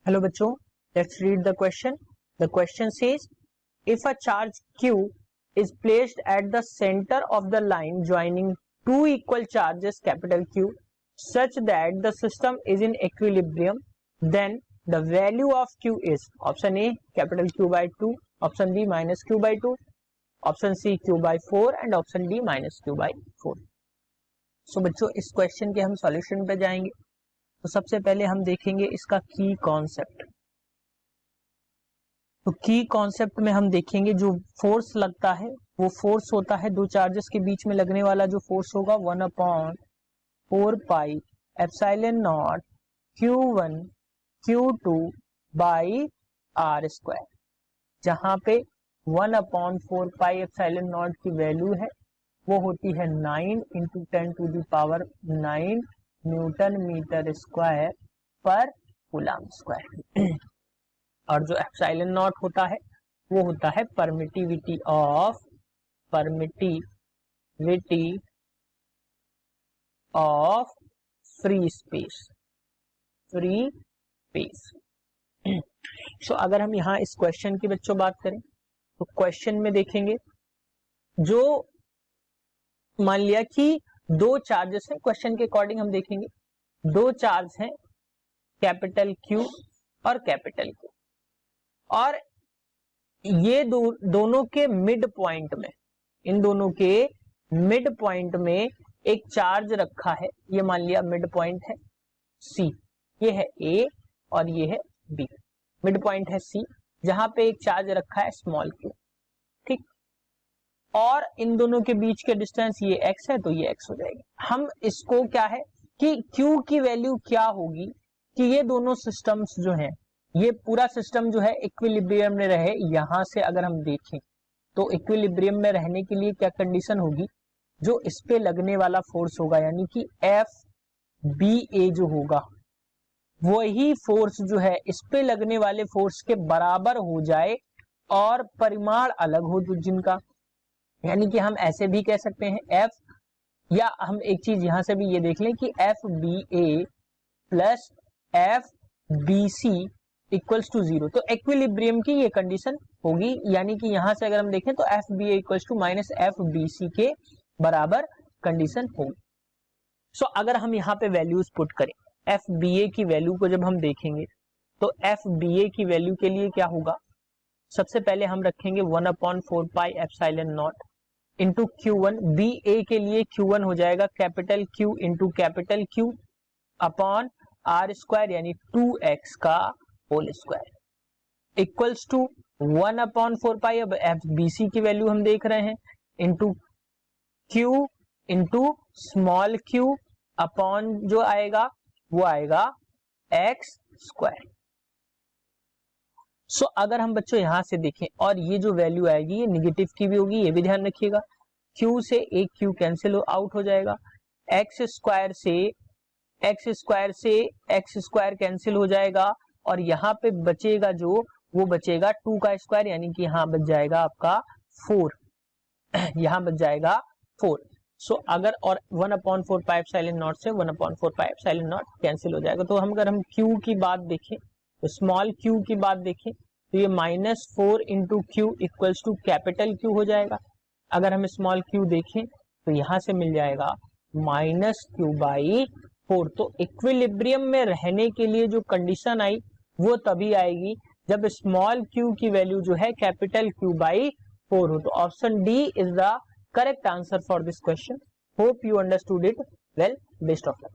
Hello बच्चों, let's read the question. The question says, if a charge Q is placed at the center of the line joining two equal charges capital Q such that the system is in equilibrium, then the value of Q is option A capital Q by 2, option B minus Q by 2, option C Q by 4 and option D minus Q by 4. So बच्चों इस question के हम solution पे जाएंगे. तो सबसे पहले हम देखेंगे इसका की कॉन्सेप्ट. तो की कॉन्सेप्ट में हम देखेंगे जो फोर्स लगता है वो फोर्स होता है दो चार्जेस के बीच में लगने वाला जो फोर्स होगा 1/4 pi epsilon naught Q1 Q2 by R square, जहां पे 1/4 पाई एप्सिलॉन नॉट की वैल्यू है वो होती है 9 इंटू 10⁹ न्यूटन मीटर स्क्वायर पर कूलम स्क्वायर. और जो एप्सिलॉन नॉट होता है वो होता है permittivity of free space. So अगर हम यहाँ इस क्वेश्चन की बच्चों बात करें तो क्वेश्चन में देखेंगे जो मान लिया कि दो चार्जेस हैं. क्वेश्चन के अकॉर्डिंग हम देखेंगे दो चार्ज हैं कैपिटल Q और कैपिटल Q, और ये दोनों के मिड पॉइंट में, इन दोनों के मिड पॉइंट में एक चार्ज रखा है. ये मान लिया मिड पॉइंट है C, ये है A और ये है B. मिड पॉइंट है C जहां पे एक चार्ज रखा है स्मॉल q, ठीक. और इन दोनों के बीच के डिस्टेंस ये x है तो ये x हो जाएगी. हम इसको क्या है कि q की वैल्यू क्या होगी कि ये दोनों सिस्टम्स जो हैं, ये पूरा सिस्टम जो है इक्विलिब्रियम में रहे. यहां से अगर हम देखें तो इक्विलिब्रियम में रहने के लिए क्या कंडीशन होगी, जो इस पे लगने वाला फोर्स होगा यानी कि FBA जो होगा वही फोर्स जो है इस पे लगने वाले फोर्स के बराबर हो जाए और परिमाण अलग हो जिनका. यानी कि हम ऐसे भी कह सकते हैं F, या हम एक चीज यहां से भी ये देख लें कि FBA plus FBC equals to 0. तो इक्विलिब्रियम की ये कंडीशन होगी. यानी कि यहां से अगर हम देखें तो FBA equals to minus FBC के बराबर कंडीशन होगी. सो अगर हम यहाँ पे वैल्यूज पुट करें FBA की वैल्यू को जब हम देखेंगे तो FBA की वैल्यू के लिए क्या होगा, सबसे पहले हम रखेंगे 1/4 pi epsilon naught into Q1. BA के लिए Q1 हो जाएगा capital Q into capital Q upon R square यानी 2x का whole square equals to 1/4 pi. अब FBC की वैल्यू हम देख रहे हैं into Q into small q upon जो आएगा वो आएगा x स्क्वायर. सो अगर हम बच्चों यहां से देखें और ये जो वैल्यू आएगी ये निगेटिव की भी होगी, ये भी ध्यान रखिएगा. Q से एक Q कैंसिल आउट हो जाएगा, x स्क्वायर से x स्क्वायर कैंसिल हो जाएगा और यहाँ पे बचेगा जो वो बचेगा 2 का स्क्वायर यानी कि यहाँ बच जाएगा आपका 4. यहाँ बच जाएगा 4. सो अगर और 1/4 पाई एप्सिलॉन नॉट से 1/4 पाई एप्सिलॉन नॉट कैंसिल हो जाएगा. तो हम अगर हम Q की बात देखें तो स्मॉल q की बात देखें तो ये -4 into Q equals to capital Q हो जाएगा. अगर हम स्मॉल q देखें तो यहां से मिल जाएगा -Q बाई 4. तो इक्विलिब्रियम में रहने के लिए जो कंडीशन आई वो तभी आएगी जब स्मॉल q की वैल्यू जो है कैपिटल Q बाई 4 हो. तो option D is the correct answer for this question. Hope you understood it well. Best of luck.